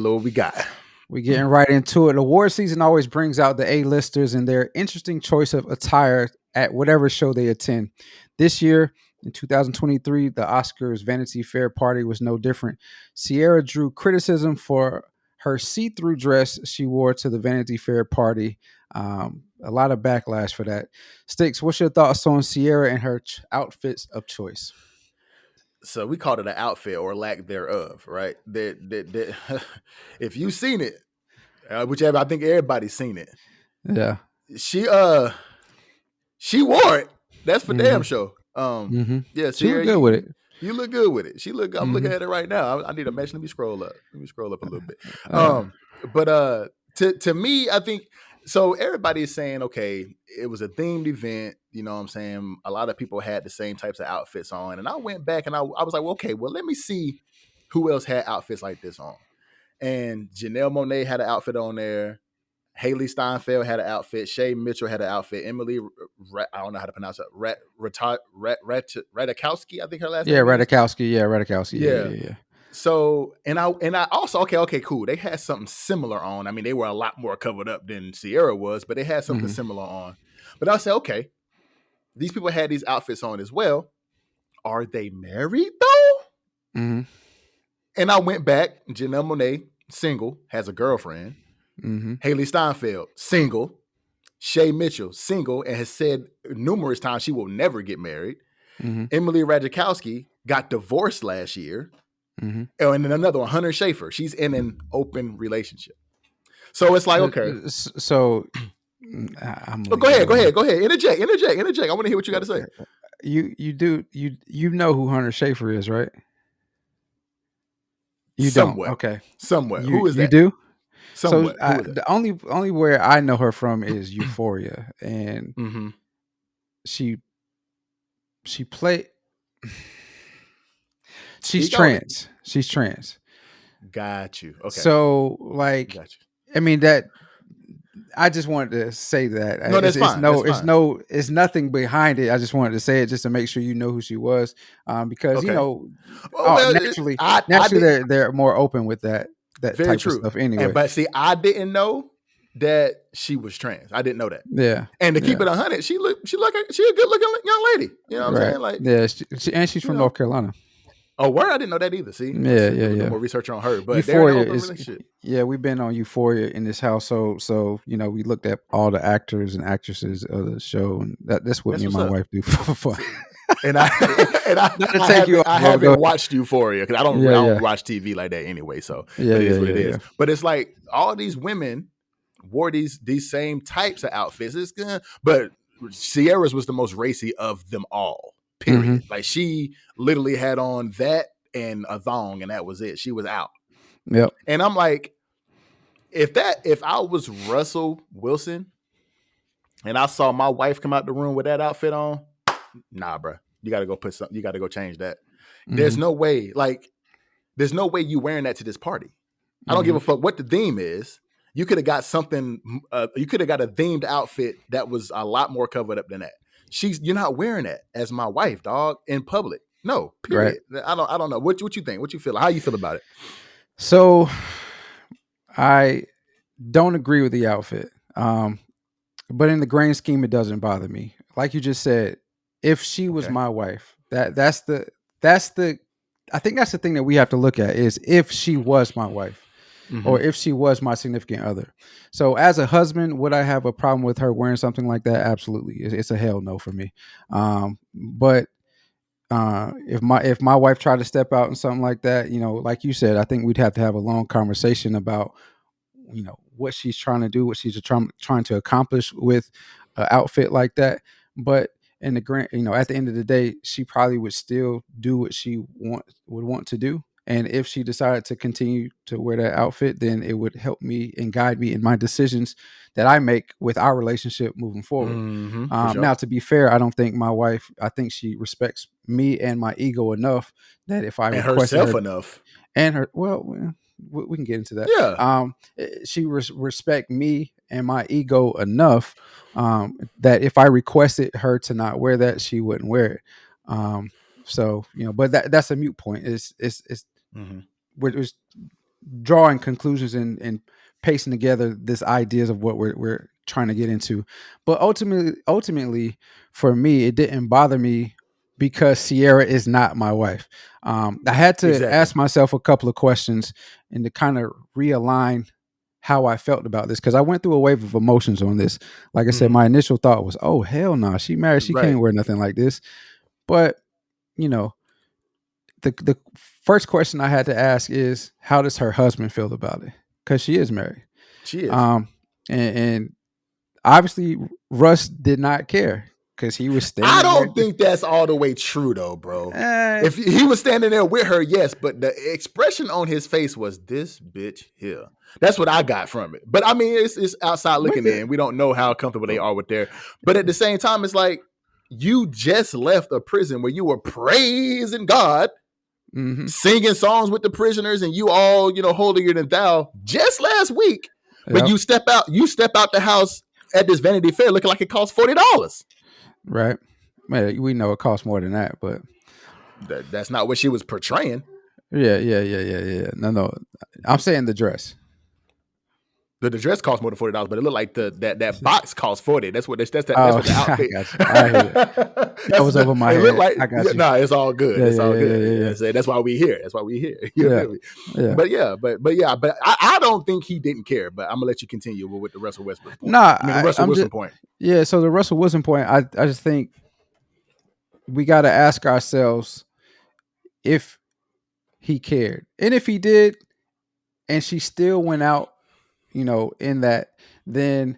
What we got? We're getting right into it. Award season always brings out the A-listers and their interesting choice of attire at whatever show they attend. This year, in 2023, the Oscars Vanity Fair party was no different. Ciara drew criticism for her see-through dress she wore to the Vanity Fair party. A lot of backlash for that. Sticks, what's your thoughts on Ciara and her outfits of choice? So we called it an outfit or lack thereof, right? That if you've seen it, whichever, I think everybody's seen it. Yeah, she wore it. That's for damn sure. Yeah, she looked good with it. You look good with it. She look. I'm looking at it right now. I need a match. Let me scroll up. a little bit. But to me, I think so. Everybody is saying, okay, it was a themed event. You know what I'm saying? A lot of people had the same types of outfits on, and I went back and I was like, well, okay, well, let me see who else had outfits like this on. And Janelle Monáe had an outfit on there. Haley Steinfeld had an outfit. Shay Mitchell had an outfit. Emily, I don't know how to pronounce it. Ratajkowski, I think her last name. Ratajkowski. Yeah. So, and I also, okay, cool. They had something similar on. I mean, they were a lot more covered up than Ciara was, but they had something similar on. But I said, okay, these people had these outfits on as well. Are they married though? And I went back. Janelle Monáe, single, has a girlfriend. Haley Steinfeld, single. Shay Mitchell, single, and has said numerous times she will never get married. Emily Ratajkowski got divorced last year. And then another one, Hunter Schafer, she's in an open relationship. So it's like, okay. So go ahead. Interject. I want to hear what you got to say. You know who Hunter Schafer is, right? You Somewhere. don't. Okay. Somewhere. Who is that? You do? Somewhere. So the only where I know her from is Euphoria, and she played. She's trans. She's trans. Got you. Okay. So like, I mean that. I just wanted to say that. No, that's fine. It's nothing behind it. I just wanted to say it just to make sure you know who she was, because naturally, they're more open with that Very type true. of stuff anyway. But see, I didn't know that she was trans. I didn't know that. Yeah. And to keep it 100, she a good looking young lady. You know what I'm saying? Like, yeah, she's from North Carolina. Oh, where? I didn't know that either. See, yeah. More research on her, but Euphoria we've been on Euphoria in this house, so we looked at all the actors and actresses of the show, and that's what me and my wife do for fun. And I haven't watched Euphoria because I don't watch TV like that anyway. So it is what it is. But it's like all these women wore these same types of outfits. But Ciara's was the most racy of them all. Period. Like she literally had on that and a thong, and that was it. She was out. Yep. And I'm like, if I was Russell Wilson and I saw my wife come out the room with that outfit on, nah, bro. You got to go put something. You got to go change that. There's no way. Like, there's no way you wearing that to this party. I don't give a fuck what the theme is. You could have got something. You could have got a themed outfit that was a lot more covered up than that. You're not wearing that as my wife, dog, in public. No, period. Right. I don't know. What you think? What you feel? How you feel about it? So, I don't agree with the outfit. But in the grand scheme, it doesn't bother me. Like you just said, if she was my wife, that's the I think that's the thing that we have to look at is if she was my wife. Or if she was my significant other. So as a husband, would I have a problem with her wearing something like that? Absolutely. It's a hell no for me. But if my wife tried to step out in something like that, like you said, I think we'd have to have a long conversation about, what she's trying to do, what she's trying to accomplish with an outfit like that. But in the grand, at the end of the day, she probably would still do what she would want to do. And if she decided to continue to wear that outfit, then it would help me and guide me in my decisions that I make with our relationship moving forward. Sure. Now, to be fair, I don't think my wife, I think she respects me and my ego enough that if I requested herself enough. And her, well, we can get into that. Yeah. She respect me and my ego enough that if I requested her to not wear that, she wouldn't wear it. So, but that's a moot point. It's drawing conclusions and pacing together this ideas of what we're trying to get into. But ultimately, for me, it didn't bother me because Ciara is not my wife. I had to Exactly. ask myself a couple of questions and to kind of realign how I felt about this because I went through a wave of emotions on this. Like I said, my initial thought was, "Oh hell no, she married. She Right. can't wear nothing like this." But you know, the first question I had to ask is, how does her husband feel about it? Because she is married. She is. Um, and obviously Russ did not care because he was I standing there. don't think that's all the way true though, bro. Eh, If he was standing there with her, yes, but the expression on his face was this bitch here. That's what I got from it. But I mean, it's outside but looking in. We don't know how comfortable they are with their. But at the same time, it's like you just left a prison where you were praising God, mm-hmm. singing songs with the prisoners, and you all, holier than thou just last week. But Yep. you step out the house at this Vanity Fair looking like it costs $40. Right. Man, we know it costs more than that, but That's not what she was portraying. yeah. No. I'm saying the dress. The dress cost more than $40, but it looked like that box cost 40. That's what that's Oh, what the I outfit. got you. I hear you. That was over my It looked head. like I got you. it's all good. It's all good. Yeah. That's why we here. That's why we here. You Yeah. feel me? Yeah. But I don't think he didn't care. But I'm gonna let you continue with the Russell Westbrook point. Nah, I mean the Russell I'm Wilson just point. yeah. So the Russell Wilson point, I just think we got to ask ourselves if he cared, and if he did, and she still went out, in that, then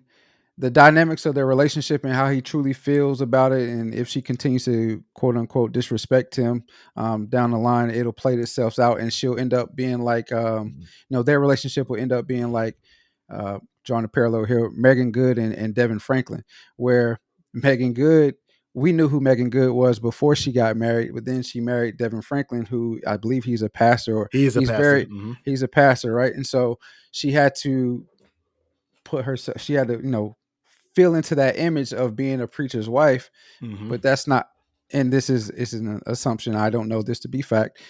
the dynamics of their relationship and how he truly feels about it, and if she continues to quote unquote disrespect him down the line, it'll play itself out, and she'll end up being like, their relationship will end up being like, drawing a parallel here, Megan Good and Devin Franklin, where Megan Good, we knew who Megan Good was before she got married, but then she married Devin Franklin, who I believe he's a pastor, or He is a pastor. he's a pastor, right? And so she had to she had to, feel into that image of being a preacher's wife, but that's not, and this is an assumption. I don't know this to be fact.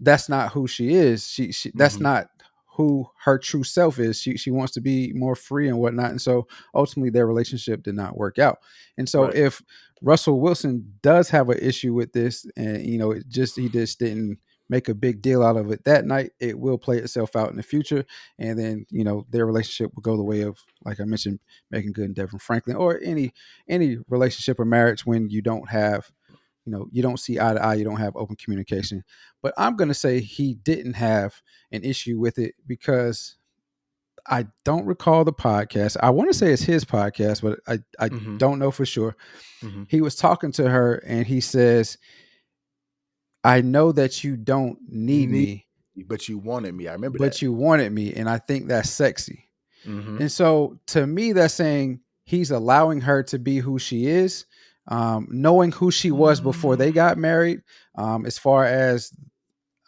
That's not who she is. She that's not who her true self is. She wants to be more free and whatnot. And so ultimately their relationship did not work out. And so Right. if Russell Wilson does have an issue with this, and he just didn't make a big deal out of it that night, it will play itself out in the future. And then, their relationship will go the way of, like I mentioned, Megan Good and Devin Franklin, or any relationship or marriage when you don't have, you don't see eye to eye, you don't have open communication. But I'm going to say he didn't have an issue with it because I don't recall the podcast. I want to say it's his podcast, but I don't know for sure. He was talking to her and he says, I know that you don't need me, But you wanted me. I remember that. but you wanted me. And I think that's sexy. Mm-hmm. And so to me, that's saying he's allowing her to be who she is, knowing who she was before they got married. As far as,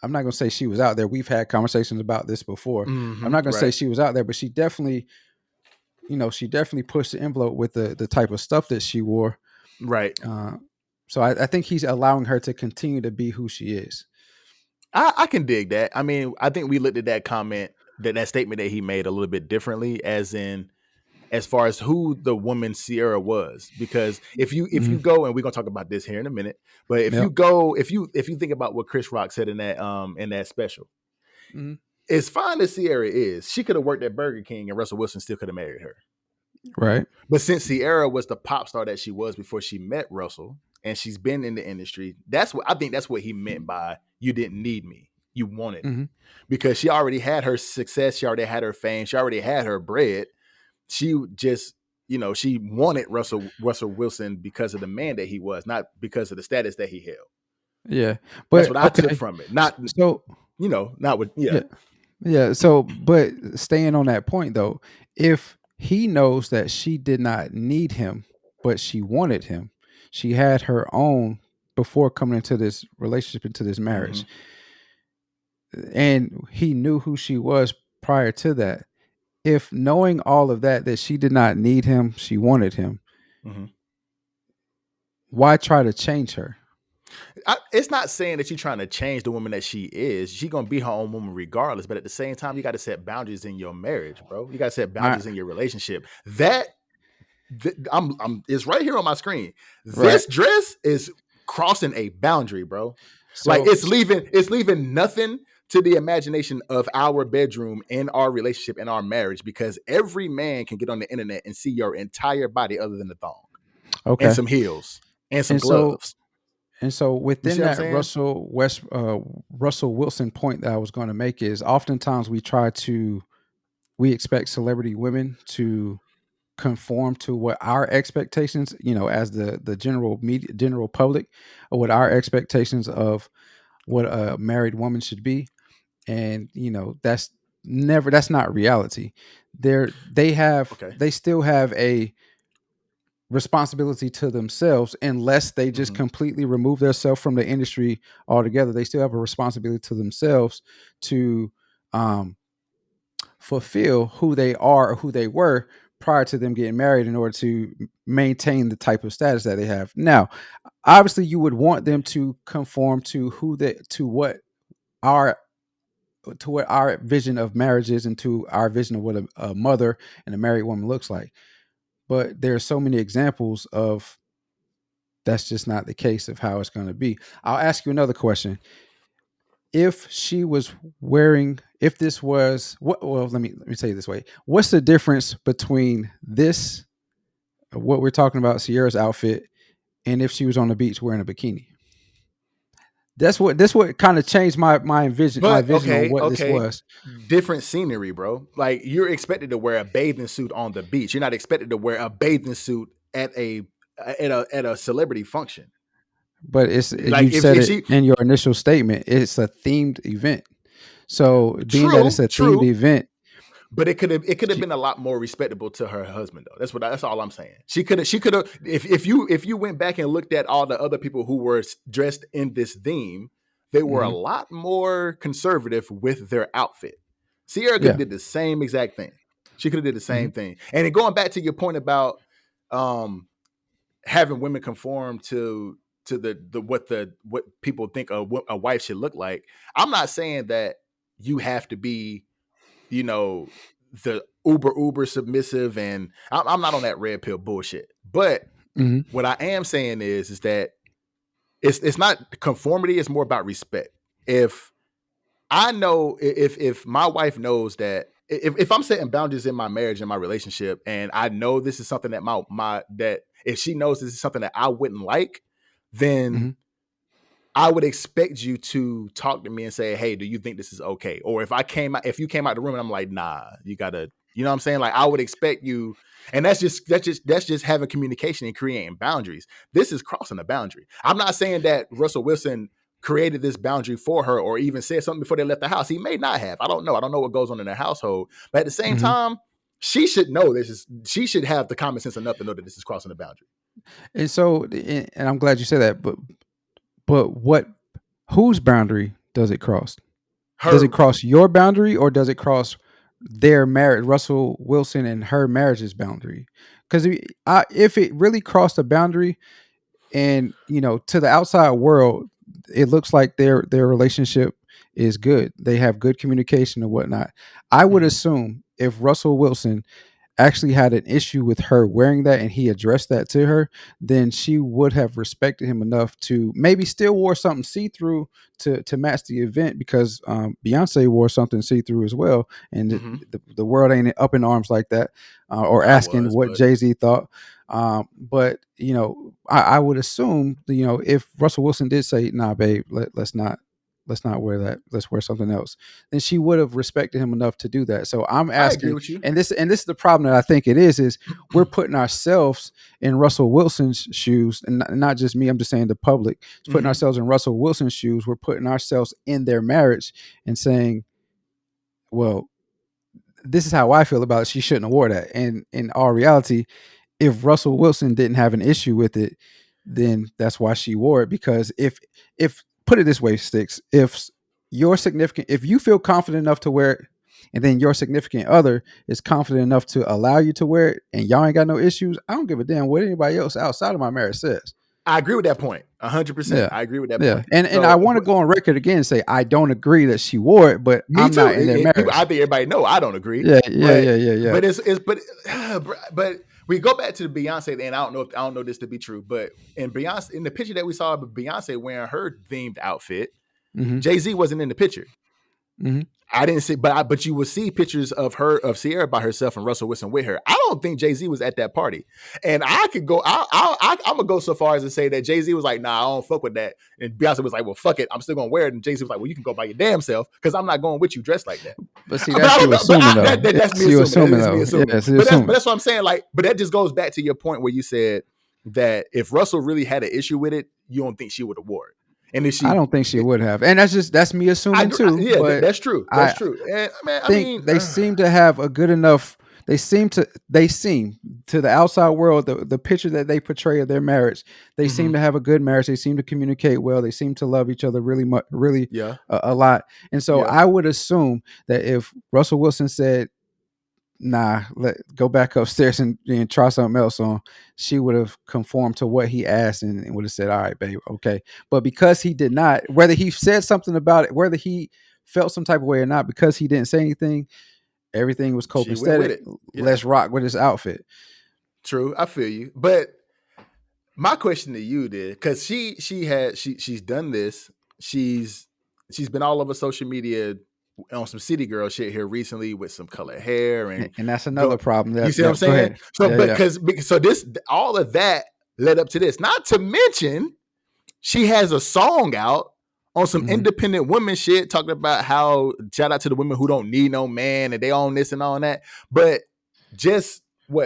I'm not going to say she was out there. We've had conversations about this before. I'm not going to say Right. she was out there, but she definitely, she definitely pushed the envelope with the type of stuff that she wore. Right. So I think he's allowing her to continue to be who she is. I can dig that. I mean, I think we looked at that comment, that statement that he made a little bit differently, as far as who the woman Ciara was. Because if you go, and we're gonna talk about this here in a minute, but if you Yep. go, if you think about what Chris Rock said in that special, as fine as Ciara is, she could have worked at Burger King and Russell Wilson still could have married her. Right. But since Ciara was the pop star that she was before she met Russell, and she's been in the industry, that's what he meant by you didn't need me, you wanted me, because she already had her success, she already had her fame, she already had her bread. She just, she wanted Russell Wilson because of the man that he was, not because of the status that he held. Yeah, That's but what I took from it. Not so not with yeah. So, but staying on that point though, if he knows that she did not need him, but she wanted him, she had her own before coming into this relationship, into this marriage, and he knew who she was prior to that. If knowing all of that she did not need him, she wanted him, why try to change her? It's not saying that you're trying to change the woman that she is. She's gonna be her own woman regardless. But at the same time, you got to set boundaries in your marriage, bro. You got to set My boundaries in your relationship. It's right here on my screen. right. This dress is crossing a boundary, bro. Like So it's leaving nothing to the imagination of our bedroom and our relationship and our marriage, because every man can get on the internet and see your entire body other than the thong and okay. some heels and some And so gloves. You see within what I'm that saying? Russell Wilson point that I was going to make is oftentimes we expect celebrity women to conform to what our expectations, as the general media, general public, or what our expectations of what a married woman should be. And that's not reality. Okay. They still have a responsibility to themselves, unless they just Hmm. completely remove themselves from the industry altogether. They still have a responsibility to themselves to um, fulfill who they are or who they were prior to them getting married, in order to maintain the type of status that they have now. Obviously, you would want them to conform to our what our vision of marriage is, and to our vision of what a mother and a married woman looks like. But there are so many examples of that's just not the case of how it's going to be. I'll ask you another question. If she was wearing, if this was what, well, let me tell you this way. What's the difference between this, what we're talking about, Ciara's outfit, and if she was on the beach wearing a bikini? That's what kind of changed my But vision on what this okay, was. different scenery, bro. Like you're expected to wear a bathing suit on the beach. You're not expected to wear a bathing suit at a celebrity function. But it's, Like you said if it she in your initial statement, it's a themed event. So being that it's true, a themed true, event, but it could have she, been a lot more respectable to her husband though. That's all I'm saying. She could have if you went back and looked at all the other people who were dressed in this theme, they were a mhm, lot more conservative with their outfit. Ciara could yeah, have did the same exact thing. She could have did the mhm, same thing. And then going back to your point about um having women conform to what people think a wife should look like. I'm not saying that you have to be, you know, the uber submissive, and I'm not on that red pill bullshit. But mhm, what I am saying is that it's not conformity. It's more about respect. If I know if my wife knows that if I'm setting boundaries in my marriage and my relationship, and I know this is something that my that if she knows this is something that I wouldn't like, then mhm. I would expect you to talk to me and say, "Hey, do you think this is okay?" Or if you came out the room and I'm like, "Nah, you gotta," you know what I'm saying? Like I would expect you, and that's just having communication and creating boundaries. This is crossing a boundary. I'm not saying that Russell Wilson created this boundary for her or even said something before they left the house. He may not have. I don't know. I don't know what goes on in their household, but at the same Mhm. time, she should know this is. She should have the common sense enough to know that this is crossing a boundary. And so, and I'm glad you said that. But whose boundary does it cross? Does it Her cross your boundary, or does it cross their marriage, Russell Wilson and her marriage's boundary? Because if it really crossed a boundary, and to the outside world, it looks like their relationship is good. They have good communication and whatnot. I would Mhm. assume if Russell Wilson actually had an issue with her wearing that, and he addressed that to her, then she would have respected him enough to maybe still wore something see-through to match the event, because Beyonce wore something see-through as well, and Mhm. the world ain't up in arms like that, or I asking was, what but Jay-Z thought. But I would assume, if Russell Wilson did say, "Nah, babe, let's not wear that. Let's wear something else," then she would have respected him enough to do that. So I'm I agree asking, with you. and this is the problem that I think it is we're putting ourselves in Russell Wilson's shoes, and not just me. I'm just saying the public is putting Hmm. ourselves in Russell Wilson's shoes. We're putting ourselves in their marriage and saying, "Well, this is how I feel about it. She shouldn't have wore that." And in all reality, if Russell Wilson didn't have an issue with it, then that's why she wore it. Because if put it this way, Sticks, if you feel confident enough to wear it, and then your significant other is confident enough to allow you to wear it, and y'all ain't got no issues, I don't give a damn what anybody else outside of my marriage says. I agree with that point. 100%. I agree with that point. And I want to go on record again and say I don't agree that she wore it, but I'm not in their marriage. I think everybody know I don't agree. Yeah. But we go back to the Beyonce, and I don't know this to be true, but in Beyonce, in the picture that we saw of Beyonce wearing her themed outfit, Jay-Z wasn't in the picture. I didn't see, but you will see pictures of Ciara by herself and Russell Wilson with her. I don't think Jay-Z was at that party, and I could go. I'm gonna go so far as to say that Jay-Z was like, "Nah, I don't fuck with that," and Beyonce was like, "Well, fuck it, I'm still gonna wear it." And Jay-Z was like, "Well, you can go by your damn self because I'm not going with you dressed like that." But see, that's you assuming though. That's me assuming. But that's what I'm saying. Like, but that just goes back to your point where you said that if Russell really had an issue with it, you don't think she would have wore it. And if I don't think she would have, and that's me assuming too. Yeah, that's true. That's true. And I mean, they seem to have a good enough. They seem to the outside world, the picture that they portray of their marriage. They seem to have a good marriage. They seem to communicate well. They seem to love each other really much, a lot. And so I would assume that if Russell Wilson said, "Nah, go back upstairs and try something else on," she would have conformed to what he asked and would have said, "All right, babe, okay." But because he did not, whether he said something about it, whether he felt some type of way or not, because he didn't say anything, everything was copacetic. Let's rock with his outfit. True, I feel you. But my question to you, because she's done this. She's been all over social media on some city girl shit here recently with some colored hair, and that's another problem. You see what I'm saying? So, so this, all of that led up to this. Not to mention, she has a song out on some independent women shit, talking about how shout out to the women who don't need no man and they own this and all that. But just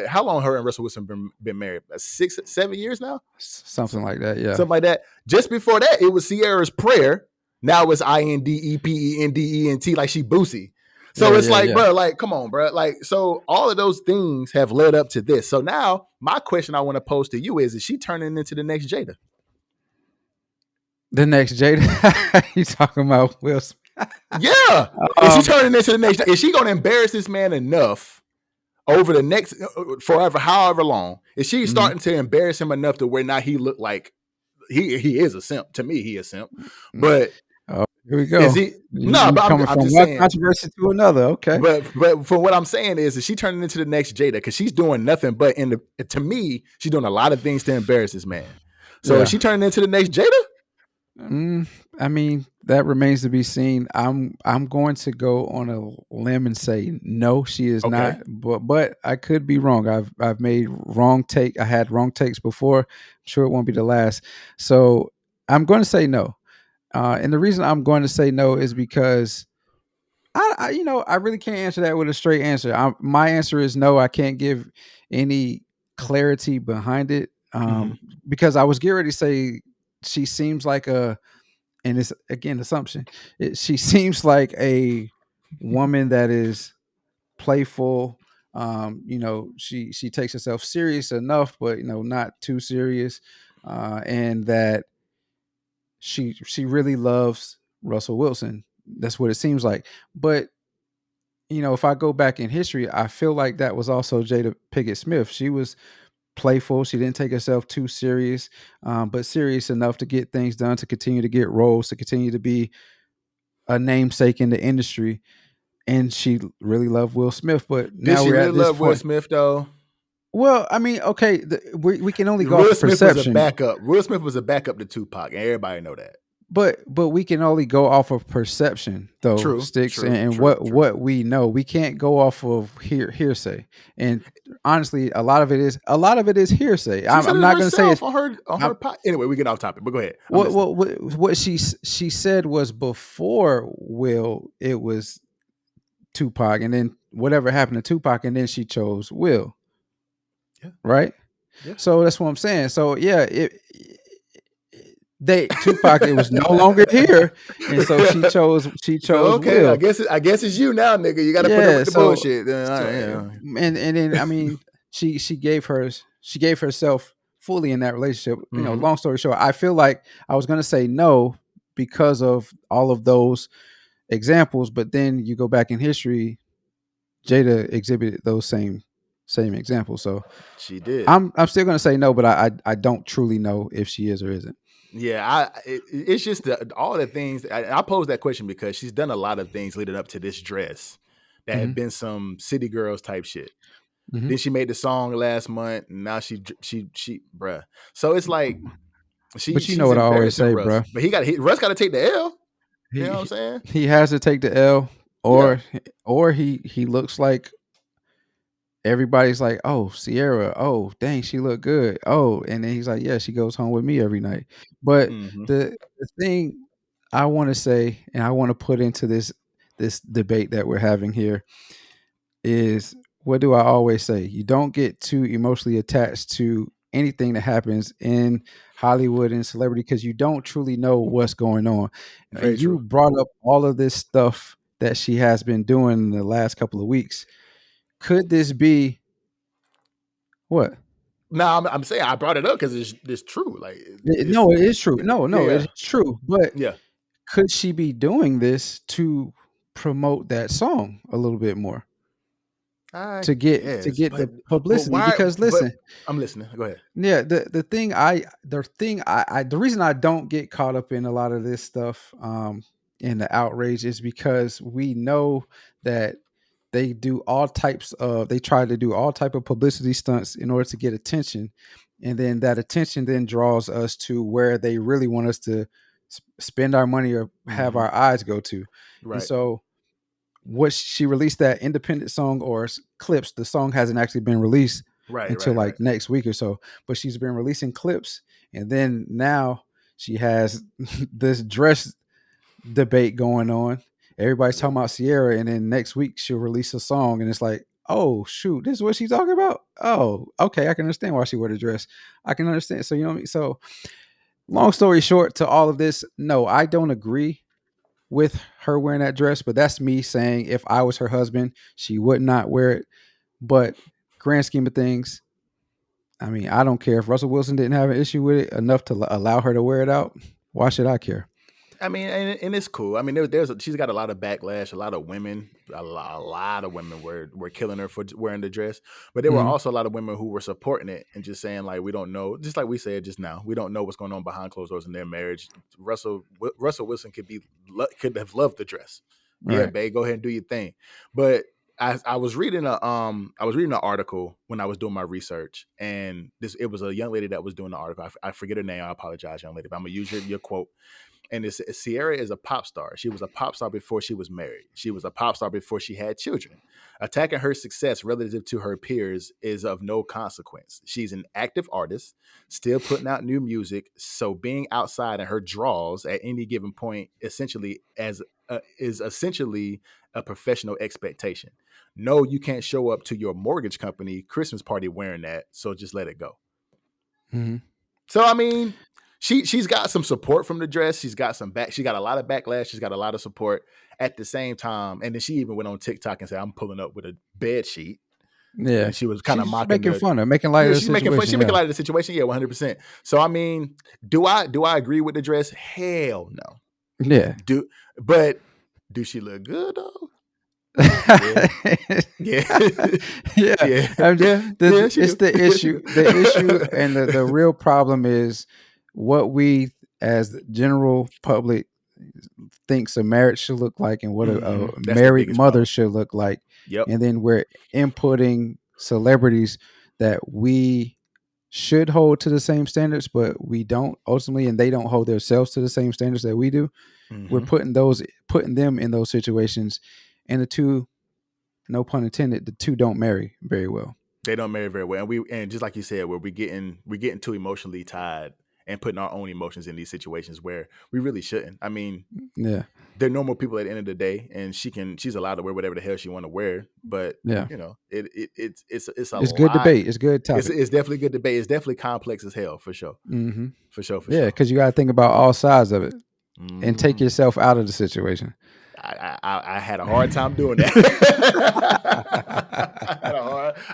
how long her and Russell Wilson been married? 6-7 years now? Something like that, yeah. Something like that. Just before that, it was Ciara's Prayer. Now it's INDEPENDENT, like she Boosie. So it's bro, like, come on, bro. Like, so all of those things have led up to this. So now my question I want to pose to you is she turning into the next Jada? The next Jada? You talking about Will Smith? Yeah. Is she turning into the next? Is she going to embarrass this man enough over the next forever, however long? Is she starting to embarrass him enough to where now he look like he is a simp? To me, he is a simp. But here we go. Is he? No, but I'm just saying. Controversy to another. Okay. But for what I'm saying is she turning into the next Jada? Because she's doing nothing but to me, she's doing a lot of things to embarrass this man. So is she turning into the next Jada? I mean, that remains to be seen. I'm going to go on a limb and say no, she is not. But I could be wrong. I've made wrong take. I had wrong takes before. I'm sure it won't be the last. So I'm going to say no. And the reason I'm going to say no is because I really can't answer that with a straight answer. My answer is no. I can't give any clarity behind it because I was getting ready to say she seems like and it's again assumption. She seems like a woman that is playful. She takes herself serious enough, but not too serious, and that she really loves Russell Wilson. That's what it seems like. But if I go back in history, I feel like that was also Jada Pinkett Smith. She was playful. She didn't take herself too serious, but serious enough to get things done, to continue to get roles, to continue to be a namesake in the industry. And she really loved Will Smith. But now we're at this point. Will Smith though? Well, I mean, okay, we can only go off perception. Will Smith was a backup to Tupac, and everybody know that. But we can only go off of perception, though, Sticks, and what we know. We can't go off of hearsay. And honestly, a lot of it is hearsay. I'm not going to say it on her pot. Anyway, we get off topic, but go ahead. What she said was before Will, it was Tupac, and then whatever happened to Tupac, and then she chose Will. Yeah. Right. Yeah. So that's what I'm saying. So yeah, Tupac, it was no longer here, and so she chose. Okay, Will. I guess it's you now, nigga. You got to put up with the bullshit. And then I mean, she gave herself fully in that relationship. Long story short, I feel like I was gonna say no because of all of those examples, but then you go back in history, Jada exhibited those same same example. So She did. I'm still gonna say no, but I don't truly know if she is or isn't. Yeah, it's just all the things. I posed that question because she's done a lot of things leading up to this dress that Mm-hmm. have been some city girls type shit. Mm-hmm. Then she made the song last month, and now she bruh. So it's like But you know she's what I always embarrassing say, Russ, bro. but Russ got to take the L. You know what I'm He saying? he has to take the L, Yeah. or he looks like everybody's like, oh, Ciara, oh, dang, she looked good. Oh, and then he's like, yeah, she goes home with me every night. But Mm-hmm. the thing I want to say, and I want to put into this debate that we're having here is, what do I always say? You don't get too emotionally attached to anything that happens in Hollywood and celebrity because you don't truly know what's going on. Very And you true. brought up all of this stuff that she has been doing in the last couple of weeks. Could this be what? No, I'm saying I brought it up because it's true. Like it's No, it is true. No, it yeah, is true. But yeah. could she be doing this to promote that song a little bit more? I To guess, get the but publicity? why? Because But listen, I'm listening. Go ahead. yeah, the reason I don't get caught up in a lot of this stuff in the outrage is because we know that they try to do all type of publicity stunts in order to get attention, and then that attention then draws us to where they really want us to spend our money or have Mm-hmm. our eyes go to. And Right, so what she released that independent song or clips, the song hasn't actually been released right, until right, right. like next week or so, but she's been releasing clips, and then now she has this dress debate going on. Everybody's talking about Ciara, and then next week she'll release a song, and it's like, oh shoot, this is what she's talking about. Oh, okay, I can understand why she wore the dress. I can understand. So you know what I mean. So long story short, to all of this, no, I don't agree with her wearing that dress, but that's me saying if I was her husband, she would not wear it. But grand scheme of things, I mean, I don't care if Russell Wilson didn't have an issue with it enough to allow her to wear it out. Why should I care? I mean, and it's cool. I mean, she's got a lot of backlash. A lot of women, a lot of women were killing her for wearing the dress. But there were Mm-hmm. also a lot of women who were supporting it and just saying like, we don't know. Just like we said just now, we don't know what's going on behind closed doors in their marriage. Russell Wilson could have loved the dress. Yeah, Right. babe, go ahead and do your thing. But I was reading an article when I was doing my research, and it was a young lady that was doing the article. I forget her name. I apologize, young lady. But I'm gonna use your quote. And Ciara is a pop star. She was a pop star before she was married. She was a pop star before she had children. Attacking her success relative to her peers is of no consequence. She's an active artist, still putting out new music. So being outside in her draws at any given point, is essentially a professional expectation. No, you can't show up to your mortgage company Christmas party wearing that. So just let it go. Mm-hmm. So I mean, she's got some support from the dress. She's got she got a lot of backlash. She's got a lot of support at the same time. And then she even went on TikTok and said, "I'm pulling up with a bed sheet." Yeah. And she was kind of She's mocking making fun of, making light of the she's making fun. She situation. making Yeah. light of the situation. Yeah, 100%. So I mean, do I agree with the dress? Hell no. Yeah. But do she look good though? Yeah. Yeah. Yeah. Yeah. Yeah. Yeah, she It's do. the Yeah, she issue. do. The issue and the real problem is what we as the general public thinks a marriage should look like and what a That's the married biggest mother problem. should look like. Yep. And then we're inputting celebrities that we should hold to the same standards, but we don't ultimately, and they don't hold themselves to the same standards that we do. We're Mm-hmm. putting them in those situations, and the two, no pun intended, the two don't marry very well. They don't marry very well, and just like you said, where we're getting too emotionally tied and putting our own emotions in these situations where we really shouldn't. I mean, Yeah, they're normal people at the end of the day, and she's allowed to wear whatever the hell she want to wear. But yeah. it's a It's good lot. debate. It's good topic. It's definitely good debate. It's definitely complex as hell for sure, Mm-hmm. for sure, for Yeah, sure. because you got to think about all sides of it and take Mm-hmm. yourself out of the situation. I had a hard time doing that.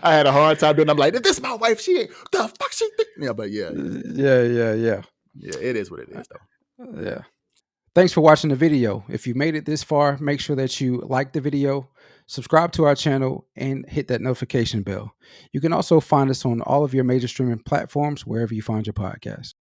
I had a hard time doing. I'm like, this is my wife. She ain't the fuck she. Yeah, but yeah. Yeah. It is what it is, though. Yeah. Thanks for watching the video. If you made it this far, make sure that you like the video, Subscribe to our channel and hit that notification bell. You can also find us on all of your major streaming platforms wherever you find your podcast.